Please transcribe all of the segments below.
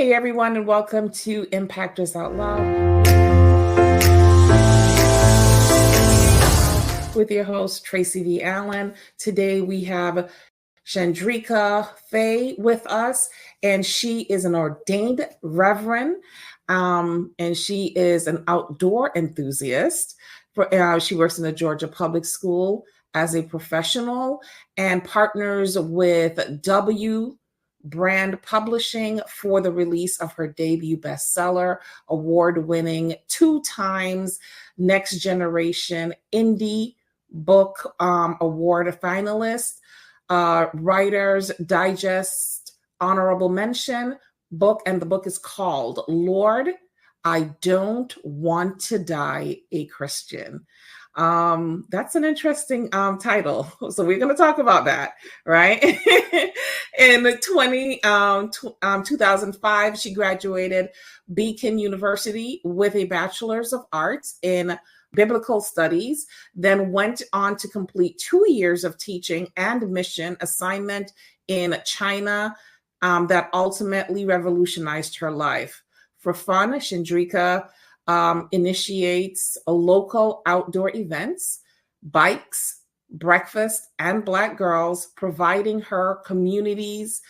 Hey everyone, and welcome to Impctrs Out Loud with your host Tracy V. Allen. Today we have Chandrika Phea with us, and she is an ordained reverend, and she is an outdoor enthusiast. She works in the Georgia Public School as a professional and partners with W Brand Publishing for the release of her debut bestseller, award-winning 2 times Next Generation Indie Book Award finalist, Writer's Digest honorable mention book, and the book is called Lord, I Don't Want to Die a Christian. That's an interesting title. So we're going to talk about that, right? In 2005, she graduated Beacon University with a Bachelor's of Arts in Biblical Studies, then went on to complete 2 years of teaching and mission assignment in China that ultimately revolutionized her life. For fun, Chandrika initiates local outdoor events, bikes, breakfast, and Black girls, providing her communities,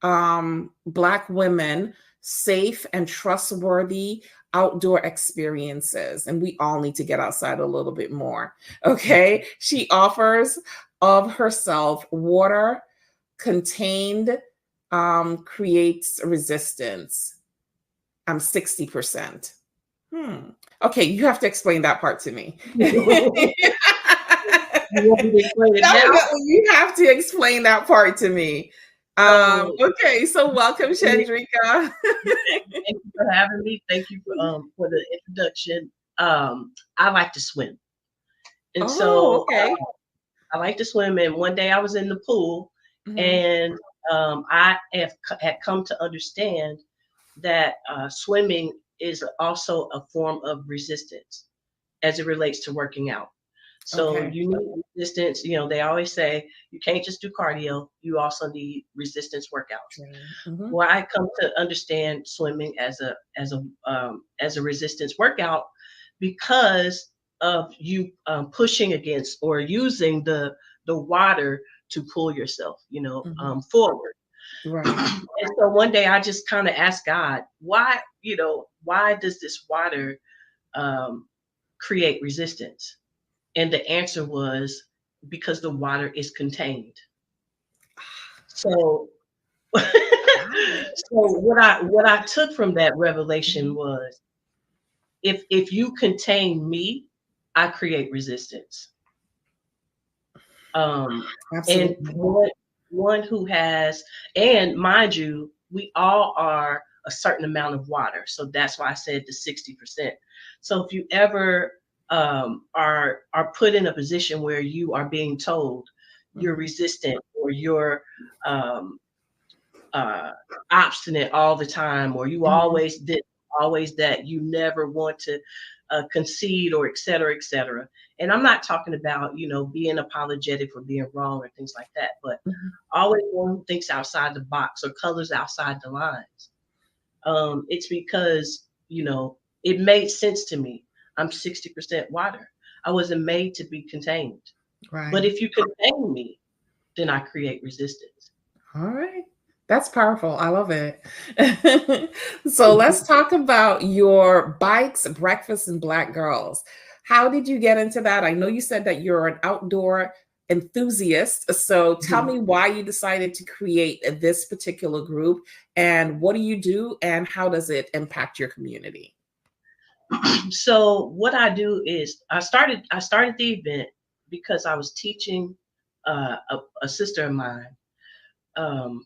Black women, safe and trustworthy outdoor experiences. And we all need to get outside a little bit more. Okay. She offers of herself water contained, creates resistance. 60%. Okay, you have to explain that part to me. You have to explain that part to me. Okay, so welcome, Chandrika. Thank you for having me. Thank you for the introduction. I like to swim, and okay. I like to swim. And one day I was in the pool, and I had come to understand that swimming is also a form of resistance as it relates to working out. So you need resistance. You know, they always say you can't just do cardio. You also need resistance workouts. Well, I come to understand swimming as a resistance workout because of you pushing against or using the water to pull yourself, forward. Right. And so one day I just kind of asked God, why does this water create resistance? And the answer was because the water is contained. So, what I took from that revelation was, if you contain me, I create resistance. And one who has, and mind you, we all are a certain amount of water. So that's why I said the 60%. So if you ever are put in a position where you are being told you're resistant or you're obstinate all the time, or you always that, you never want to concede, or et cetera, et cetera. And I'm not talking about, being apologetic for being wrong or things like that, but always one who thinks outside the box or colors outside the lines. It's because, it made sense to me. I'm 60% water. I wasn't made to be contained. Right. But if you contain me, then I create resistance. All right. That's powerful. I love it. So let's talk about your bikes, breakfast, and Black girls. How did you get into that? I know you said that you're an outdoor enthusiast. So tell me why you decided to create this particular group, and what do you do, and how does it impact your community? So what I do is I started the event because I was teaching a sister of mine,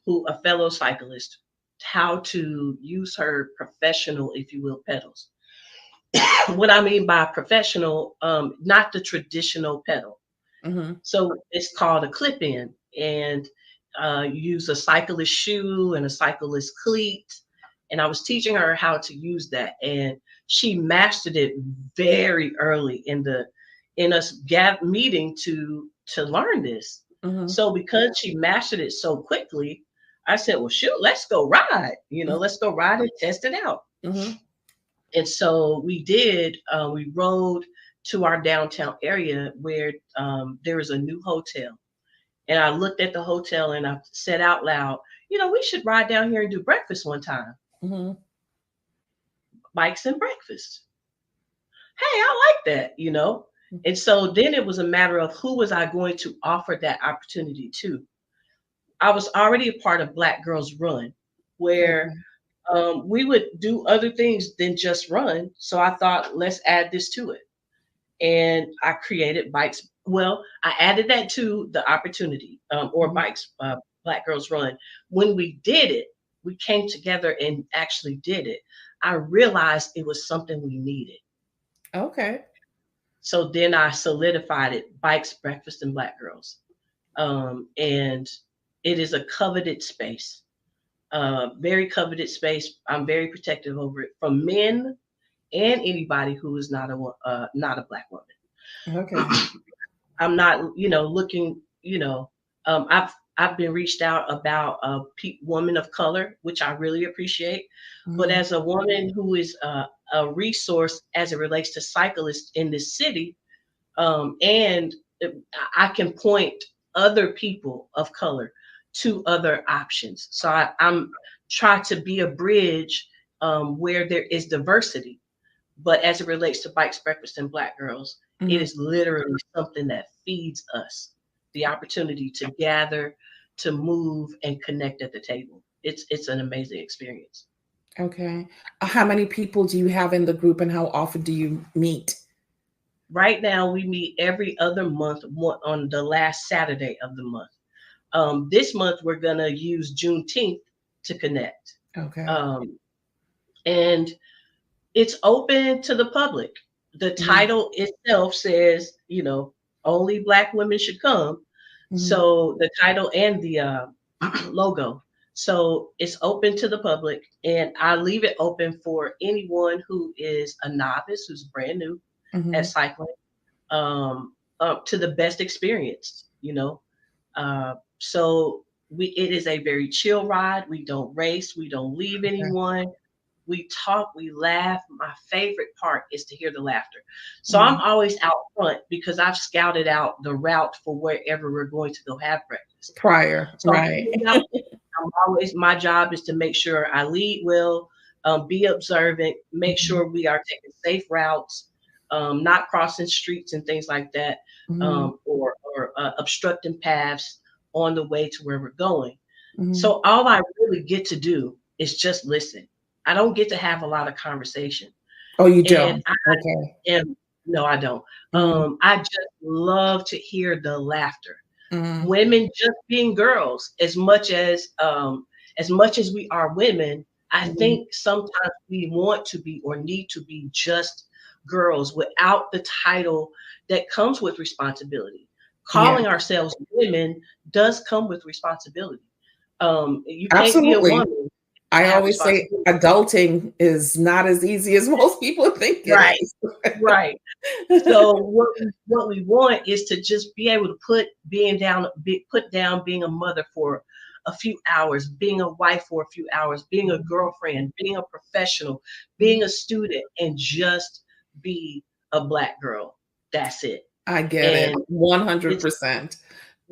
who a fellow cyclist, how to use her professional, if you will, pedals. What I mean by professional, not the traditional pedal. So it's called a clip-in, and you use a cyclist shoe and a cyclist cleat. And I was teaching her how to use that, and she mastered it very early in us meeting to learn this. So because she mastered it so quickly, I said, well, shoot, let's go ride. Let's go ride and test it out. Mm-hmm. And so we did. We rode to our downtown area where there was a new hotel. And I looked at the hotel and I said out loud, we should ride down here and do breakfast one time. Mm-hmm. Bikes and breakfast. Hey, I like that, And so then it was a matter of who was I going to offer that opportunity to. I was already a part of Black Girls Run, where we would do other things than just run. So I thought, let's add this to it. And I created Bikes. Well, I added that to the opportunity, or Bikes, Black Girls Run. When we did it, we came together and actually did it. I realized it was something we needed. Okay. So then I solidified it, Bikes, Breakfast, and Black Girls. And it is a coveted space, very coveted space. I'm very protective over it from men and anybody who is not a Black woman. Okay. I'm not, looking, I've been reached out about a woman of color, which I really appreciate. Mm-hmm. But as a woman who is a resource as it relates to cyclists in this city, and I can point other people of color to other options. So I'm trying to be a bridge where there is diversity. But as it relates to Bikes, Breakfast, and Black Girls, mm-hmm. It is literally something that feeds us the opportunity to gather, to move, and connect at the table. It's an amazing experience. Okay. How many people do you have in the group, and how often do you meet? Right now, we meet every other month on the last Saturday of the month. This month, we're going to use Juneteenth to connect. Okay. And it's open to the public. The title itself says, only Black women should come. Mm-hmm. So the title and the logo. So it's open to the public, and I leave it open for anyone who is a novice, who's brand new mm-hmm. at cycling, up to the best experience, So it is a very chill ride. We don't race. We don't leave anyone. We talk, we laugh. My favorite part is to hear the laughter. So I'm always out front because I've scouted out the route for wherever we're going to go have breakfast. Prior, so right. My job is to make sure I lead well, be observant, make sure we are taking safe routes, not crossing streets and things like that, or obstructing paths on the way to where we're going. Mm-hmm. So all I really get to do is just listen. I don't get to have a lot of conversation. Oh, you don't? Okay. No, I don't. I just love to hear the laughter. Mm-hmm. Women just being girls, as much as we are women, I think sometimes we want to be or need to be just girls without the title that comes with responsibility. Calling ourselves women does come with responsibility. You can't be a woman. I always say adulting is not as easy as most people think. Right, right. So what we want is to just be able to put down being a mother for a few hours, being a wife for a few hours, being a girlfriend, being a professional, being a student, and just be a Black girl. That's it. I get it 100%.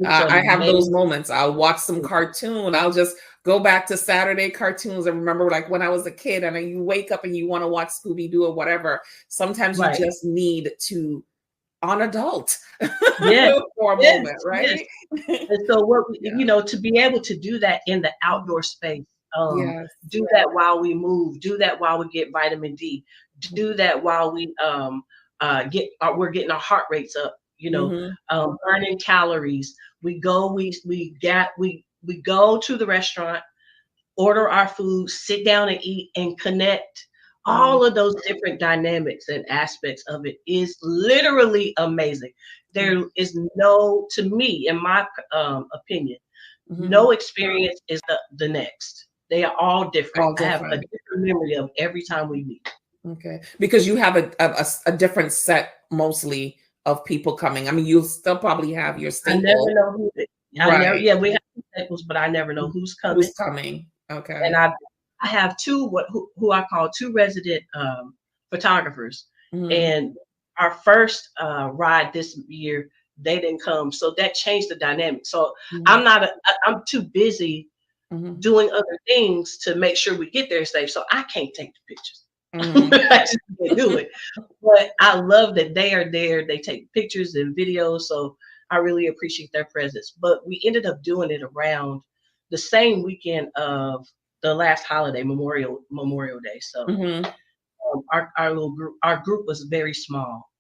I have those moments. I'll watch some cartoon. I'll just go back to Saturday cartoons and remember, like, when I was a kid, and you wake up and you want to watch Scooby-Doo or whatever. Sometimes you just need to unadult for a moment, right? Yes. And so to be able to do that in the outdoor space, do that while we move, do that while we get vitamin D, do that while we we're getting our heart rates up, burning calories. We go to the restaurant, order our food, sit down and eat and connect. All of those different dynamics and aspects of it is literally amazing. There is to me, in my opinion, no experience is the next. They are all different. I have a different memory of every time we meet. Okay. Because you have a different set mostly of people coming. I mean, you'll still probably have your staple. I never know who it is. We have staples, but I never know who's coming. Who's coming? Okay. And I have who I call two resident photographers. And our first ride this year, they didn't come, so that changed the dynamic. So I'm too busy doing other things to make sure we get there safe. So I can't take the pictures. I just can't do it. But I love that they are there. They take pictures and videos. So I really appreciate their presence. But we ended up doing it around the same weekend of the last holiday, Memorial Day. So our group was very small,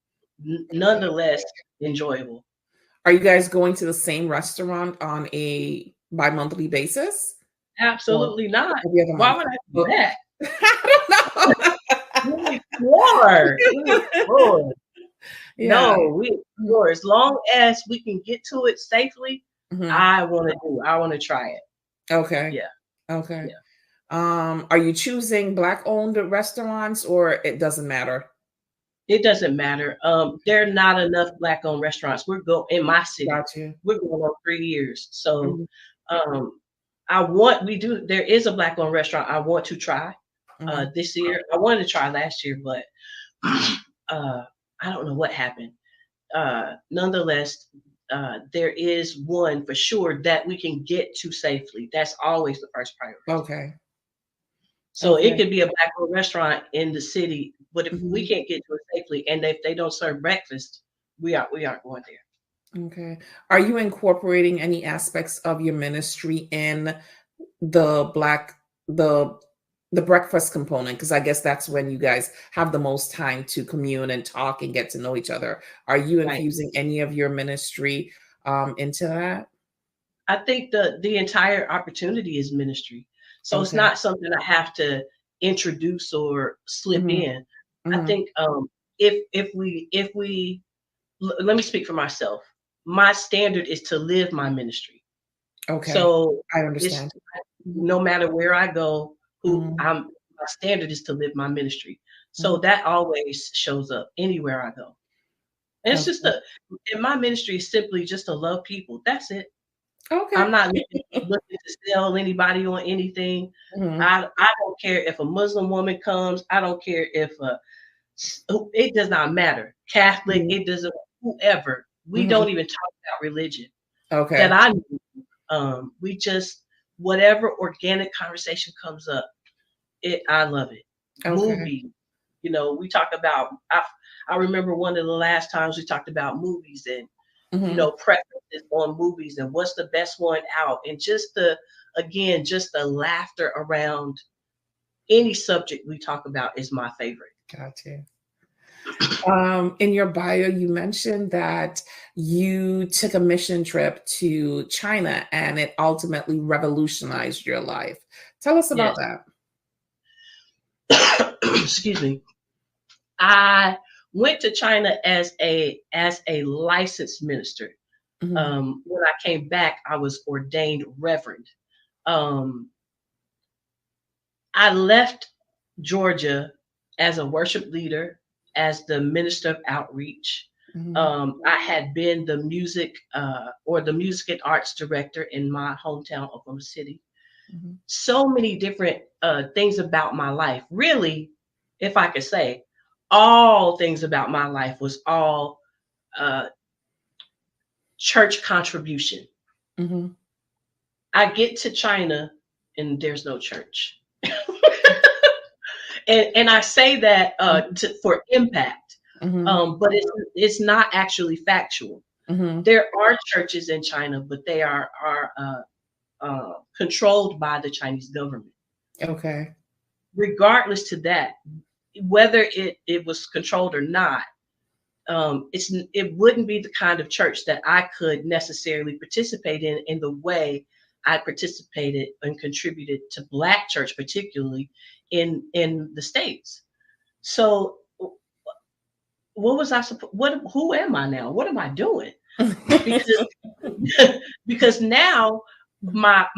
nonetheless enjoyable. Are you guys going to the same restaurant on a bi-monthly basis? Absolutely not. Why would I do that? I don't know. Lord. Yeah. No, as long as we can get to it safely, I want to try it. Okay. Yeah. Okay. Yeah. Are you choosing Black-owned restaurants, or it doesn't matter? It doesn't matter. There are not enough Black-owned restaurants. In my city. Gotcha. We're going on 3 years. So there is a Black-owned restaurant I want to try this year. I wanted to try last year, but I don't know what happened. Nonetheless, there is one for sure that we can get to safely. That's always the first priority. Okay. So it could be a Black-owned restaurant in the city, but if we can't get to it safely, and if they don't serve breakfast, we aren't going there. Okay. Are you incorporating any aspects of your ministry in the breakfast component? Because I guess that's when you guys have the most time to commune and talk and get to know each other. Are you infusing any of your ministry into that? I think the entire opportunity is ministry. So it's not something I have to introduce or slip in. I think if we let me speak for myself. My standard is to live my ministry. Okay. So I understand. No matter where I go, my standard is to live my ministry. So that always shows up anywhere I go. And it's just in my ministry is simply just to love people. That's it. Okay. I'm not looking to sell anybody on anything. I don't care if a Muslim woman comes. I don't care if it does not matter. Catholic, it doesn't, whoever. We don't even talk about religion. Okay. That I know. We just, whatever organic conversation comes up, I love it. Okay. Movies. We talk about, I remember one of the last times we talked about movies and preferences on movies and what's the best one out, and just the laughter around any subject we talk about is my favorite. Gotcha. In your bio, you mentioned that you took a mission trip to China and it ultimately revolutionized your life. Tell us about that. Excuse me. I went to China as a licensed minister. When I came back, I was ordained reverend. I left Georgia as a worship leader, as the minister of outreach. I had been the music and arts director in my hometown, Oklahoma City. So many different things about my life. Really, if I could say, all things about my life was all church contribution. I get to China and there's no church. and I say that for impact, but it's not actually factual. There are churches in China, but they are controlled by the Chinese government. Okay. Regardless to that, whether it was controlled or not, it wouldn't be the kind of church that I could necessarily participate in the way I participated and contributed to Black church, particularly in the States. So what was I supposed? Who am I now? What am I doing? Because now my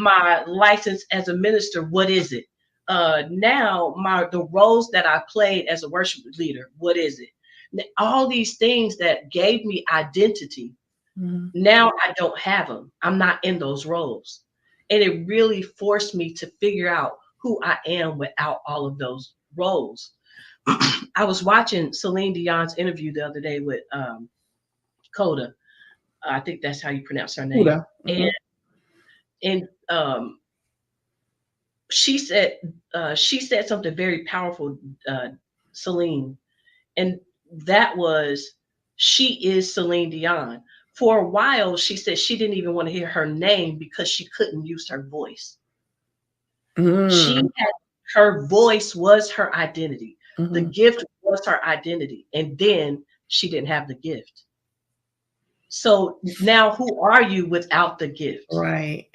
license as a minister, what is it? Now the roles that I played as a worship leader, what is it? All these things that gave me identity, now I don't have them. I'm not in those roles. And it really forced me to figure out who I am without all of those roles. I was watching Celine Dion's interview the other day with Coda. I think that's how you pronounce her name. Mm-hmm. And she said something very powerful, Celine, and that was, she is Celine Dion. For a while, she said she didn't even want to hear her name because she couldn't use her voice. Her voice was her identity. The gift was her identity, and then she didn't have the gift. So now, who are you without the gift? Right.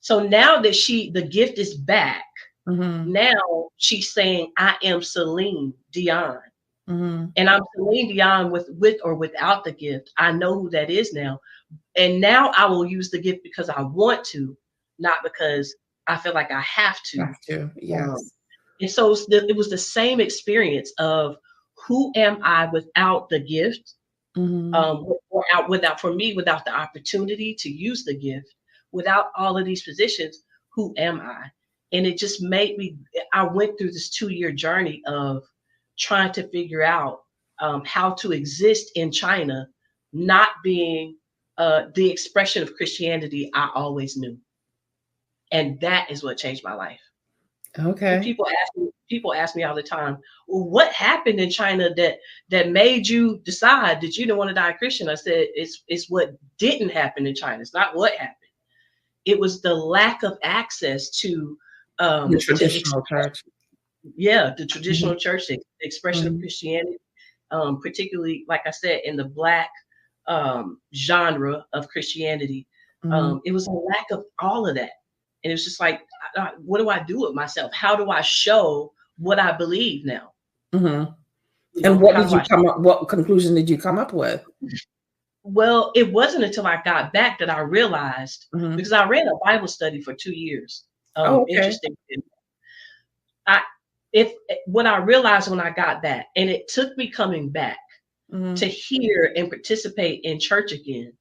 So now that the gift is back, now she's saying, I am Celine Dion. And I'm Celine Dion with or without the gift. I know who that is now. And now I will use the gift because I want to, not because I feel like I have to. Have to, yes. And so it was the same experience of, who am I without the gift? Without the opportunity to use the gift, without all of these positions, who am I? And it just made me, I went through this 2-year journey of trying to figure out how to exist in China, not being the expression of Christianity I always knew. And that is what changed my life. Okay. And people ask me all the time, well, what happened in China that made you decide that you didn't want to die a Christian? I said, it's what didn't happen in China. It's not what happened. It was the lack of access to the traditional church. Yeah, the traditional church, the expression of Christianity, particularly, like I said, in the Black genre of Christianity. It was a lack of all of that. And it's just like, what do I do with myself? How do I show what I believe now? And what conclusion did you come up with? Well, it wasn't until I got back that I realized, because I ran a Bible study for 2 years. Interesting. What I realized when I got back, and it took me coming back to hear and participate in church again,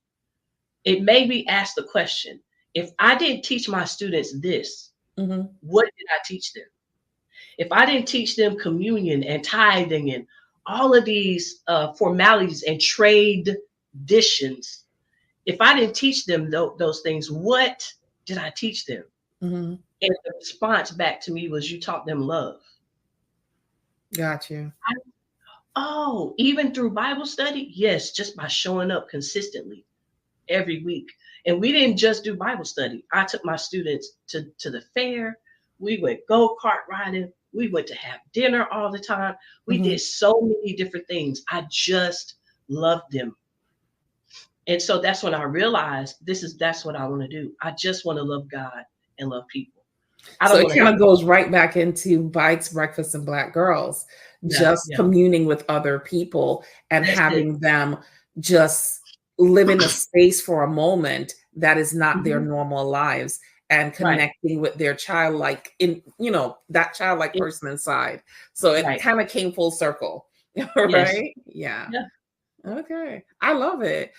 it made me ask the question, if I didn't teach my students this, what did I teach them? If I didn't teach them communion and tithing and all of these formalities and traditions, if I didn't teach them those things, what did I teach them? And the response back to me was, you taught them love. Got you. Even through Bible study? Yes, just by showing up consistently every week. And we didn't just do Bible study. I took my students to the fair. We went go-kart riding. We went to have dinner all the time. We did so many different things. I just loved them. And so that's when I realized that's what I want to do. I just want to love God and love people. So it kind of goes right back into Bikes, Breakfast, and Black Girls, communing with other people and having them just live in a space for a moment that is not their normal lives, and connecting with their childlike, that childlike person inside. So it kind of came full circle, right? Yeah. Okay. I love it.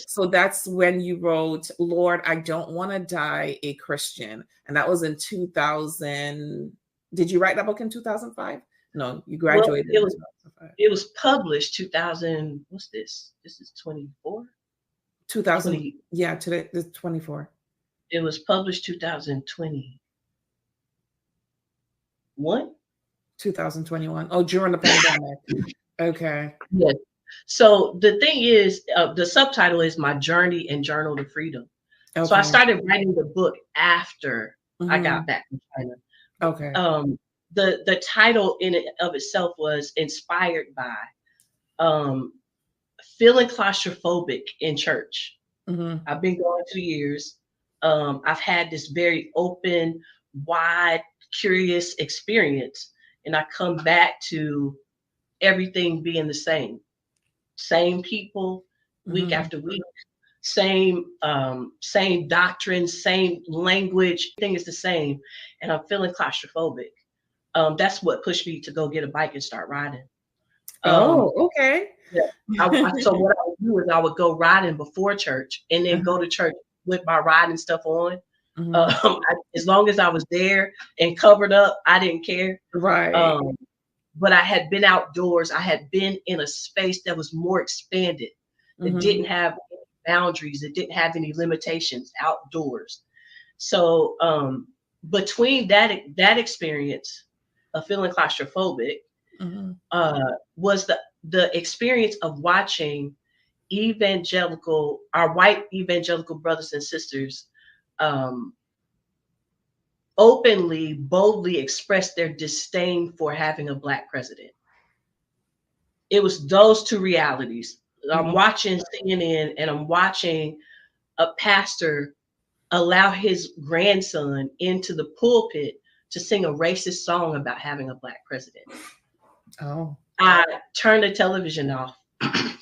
So that's when you wrote, Lord, I don't want to die a Christian. And that was in 2000. Did you write that book in 2005? No, you graduated in 2005. It was published 2000. What's this? This is 24? 2000. 20, yeah, today is 24. It was published 2021. 2021. Oh, during the pandemic. Okay. Yes. So the thing is, the subtitle is My Journey and Journal to Freedom. Okay. So I started writing the book after I got back from China. Okay. The title in and of itself was inspired by feeling claustrophobic in church. I've been going 2 years. I've had this very open, wide, curious experience, and I come back to everything being the same. Same people, week after week, same doctrine, same language, everything is the same. And I'm feeling claustrophobic. That's what pushed me to go get a bike and start riding. Okay. Yeah. So what I would do is I would go riding before church and then go to church with my riding stuff on As long as I was there and covered up, I didn't care. Right. But I had been outdoors. I had been in a space that was more expanded, that didn't have any boundaries, it didn't have any limitations, outdoors. So between that experience of feeling claustrophobic was the experience of watching our white evangelical brothers and sisters openly, boldly express their disdain for having a Black president. It was those two realities. I'm watching CNN and I'm watching a pastor allow his grandson into the pulpit to sing a racist song about having a Black president. Oh. I turned the television off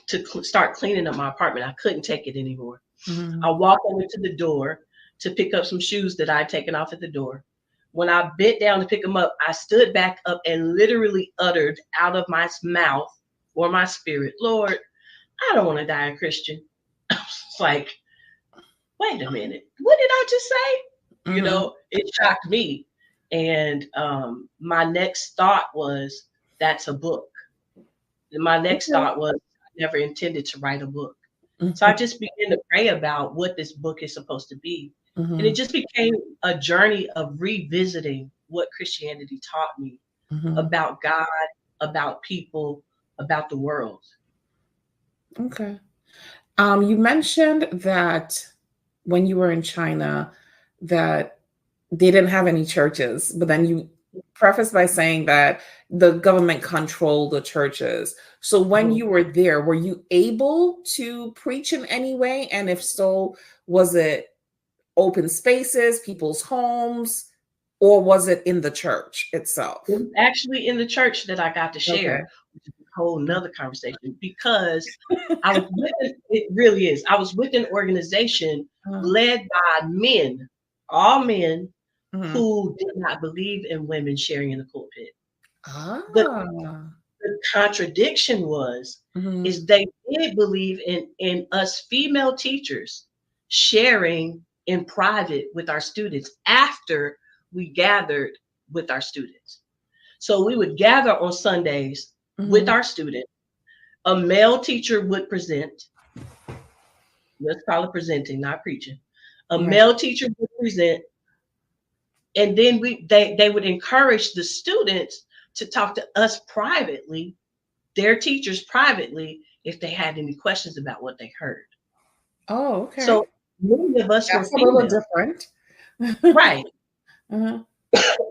to start cleaning up my apartment. I couldn't take it anymore. I walked over to the door to pick up some shoes that I'd taken off at the door. When I bent down to pick them up, I stood back up and literally uttered out of my mouth or my spirit, Lord, I don't want to die a Christian. I was like, wait a minute, what did I just say? You know, it shocked me. And my next thought was, that's a book. And my next thought was, I never intended to write a book. So I just began to pray about what this book is supposed to be. And it just became a journey of revisiting what Christianity taught me about God, about people, about the world. Okay. You mentioned that when you were in China, that they didn't have any churches, but then you prefaced by saying that the government controlled the churches. So when you were there, were you able to preach in any way? And if so, was it open spaces, people's homes, or was it in the church itself? It was actually in the church that I got to share, which is a whole nother conversation, because I was with an organization led by men, all men, who did not believe in women sharing in the pulpit. The contradiction was, is they did believe in us female teachers sharing in private with our students after we gathered with our students. So we would gather on Sundays with our students. A male teacher would present. Let's call it presenting, not preaching. A male teacher would present. And then they would encourage the students to talk to us privately, their teachers privately, if they had any questions about what they heard. Oh, okay. So many of us That's were a little different. Right.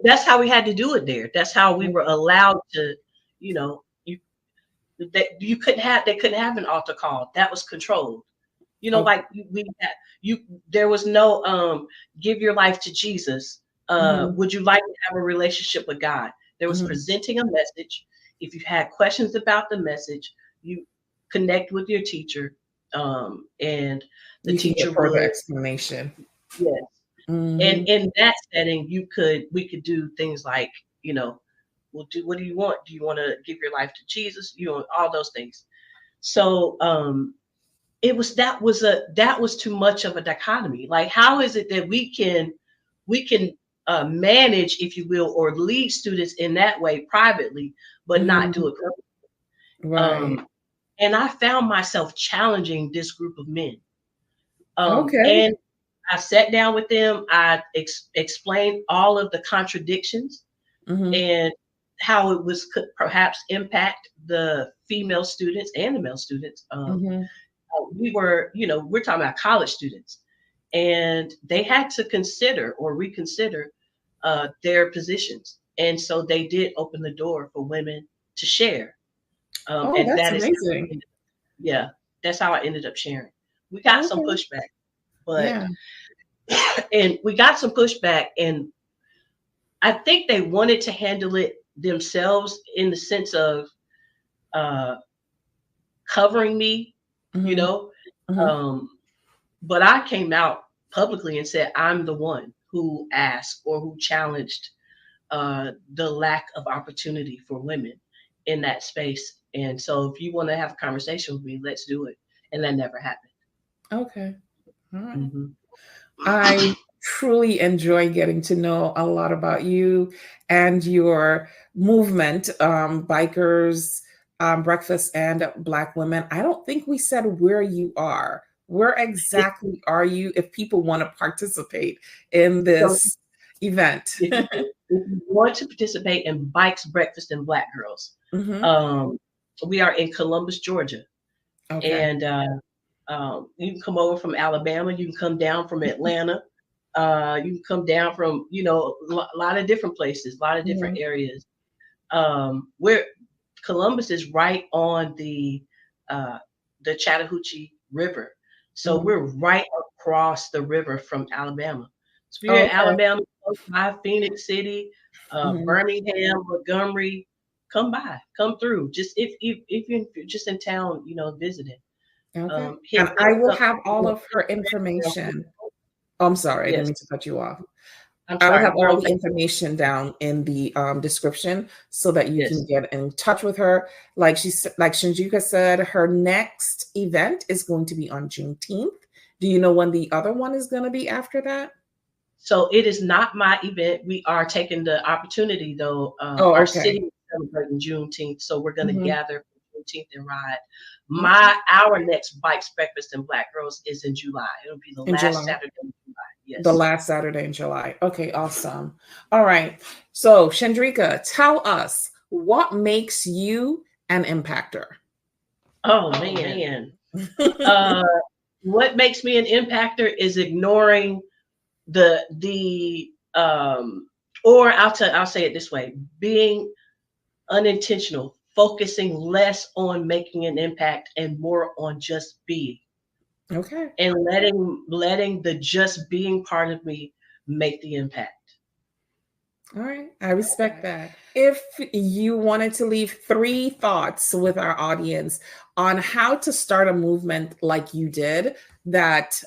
That's how we had to do it there. That's how we were allowed to, you know, they couldn't have an altar call. That was controlled. You know, like there was no give your life to Jesus. Would you like to have a relationship with God? There was presenting a message. If you had questions about the message, you connect with your teacher, and the teacher would further explanation. Yes. And in that setting, we could do things like, you know, what do you want? Do you want to give your life to Jesus? You know, all those things. So that was too much of a dichotomy. Like, how is it that we can manage, if you will, or lead students in that way privately, but not do it publicly? Right. And I found myself challenging this group of men. Okay. And I sat down with them. I explained all of the contradictions and how it could perhaps impact the female students and the male students. We're talking about college students, and they had to consider or reconsider their positions. And so they did open the door for women to share. And that's that is amazing. That's how I ended up sharing. We got some pushback, but and we got some pushback, and I think they wanted to handle it themselves in the sense of covering me, you know. But I came out publicly and said, I'm the one who asked or who challenged the lack of opportunity for women in that space. And so if you want to have a conversation with me, let's do it. And that never happened. Okay. All right. I truly enjoy getting to know a lot about you and your movement, Bikers Breakfast and Black Women. I don't think we said where you are. Where exactly are you if people want to participate in So this event? if you want to participate in Bikes, Breakfast, and Black Girls, we are in Columbus, Georgia. Okay. And you can come over from Alabama. You can come down from Atlanta. You can come down from, a lot of different places, a lot of different areas. Where Columbus is right on the Chattahoochee River. So we're right across the river from Alabama. So if you're in Alabama, close by Phoenix City, Birmingham, Montgomery, come through. Just if you're just in town, visiting. Okay. And I will have all of her information. Oh, I'm sorry, I didn't mean to cut you off. I will have all the information down in the description so that you can get in touch with her. Like Chandrika said, her next event is going to be on Juneteenth. Do you know when the other one is going to be after that? So it is not my event. We are taking the opportunity, though. Our city is celebrating Juneteenth, so we're going to gather for Juneteenth and ride. Our next Bikes, Breakfast, and Black Girls is in July. It'll be the last Saturday in July. Yes. The last Saturday in July. Okay, awesome. All right. So, Chandrika, tell us, what makes you an impactor? Oh, man. What makes me an impactor is ignoring or I'll say it this way, being unintentional, focusing less on making an impact and more on just being. Okay. And letting the just being part of me make the impact. All right. I respect that. If you wanted to leave 3 thoughts with our audience on how to start a movement like you did that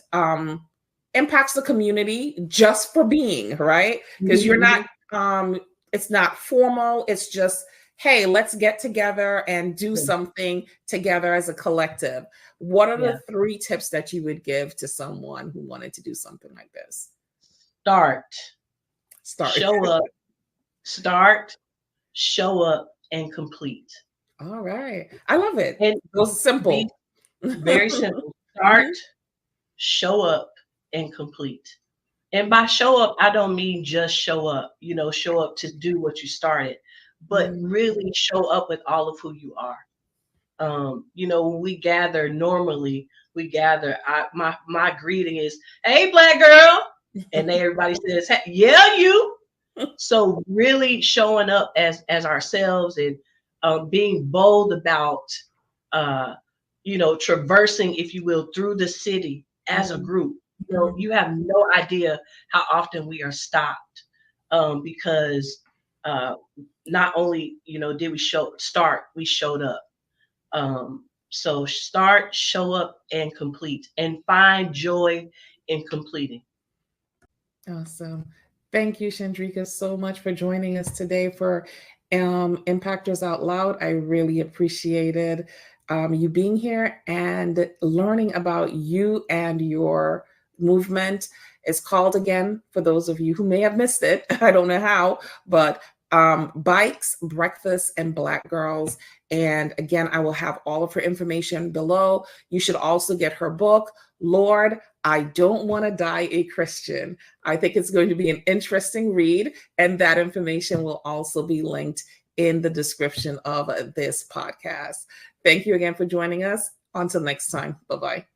impacts the community just for being, right? Because you're not, it's not formal. It's just, hey, let's get together and do something together as a collective. What are the 3 tips that you would give to someone who wanted to do something like this? Start. Show up. Start, show up, and complete. All right. I love it. And it's simple. Very simple. Start, show up, and complete. And by show up, I don't mean just show up, show up to do what you started, but really show up with all of who you are. When we gather, normally my greeting is, "Hey, Black girl." And then everybody says, "Hey, yeah, you." So really showing up as ourselves and being bold about, traversing, if you will, through the city as a group. You have no idea how often we are stopped because not only, did we we showed up. So start, show up, and complete, and find joy in completing. Awesome. Thank you, Chandrika, so much for joining us today for Impctrs Out Loud. I really appreciated you being here and learning about you and your movement. It's called, again, for those of you who may have missed it, I don't know how, but Bikes, Breakfast, and Black Girls. And again, I will have all of her information below. You should also get her book, Lord, I Don't Want to Die a Christian. I think it's going to be an interesting read, and that information will also be linked in the description of this podcast. Thank you again for joining us. Until next time. Bye-bye.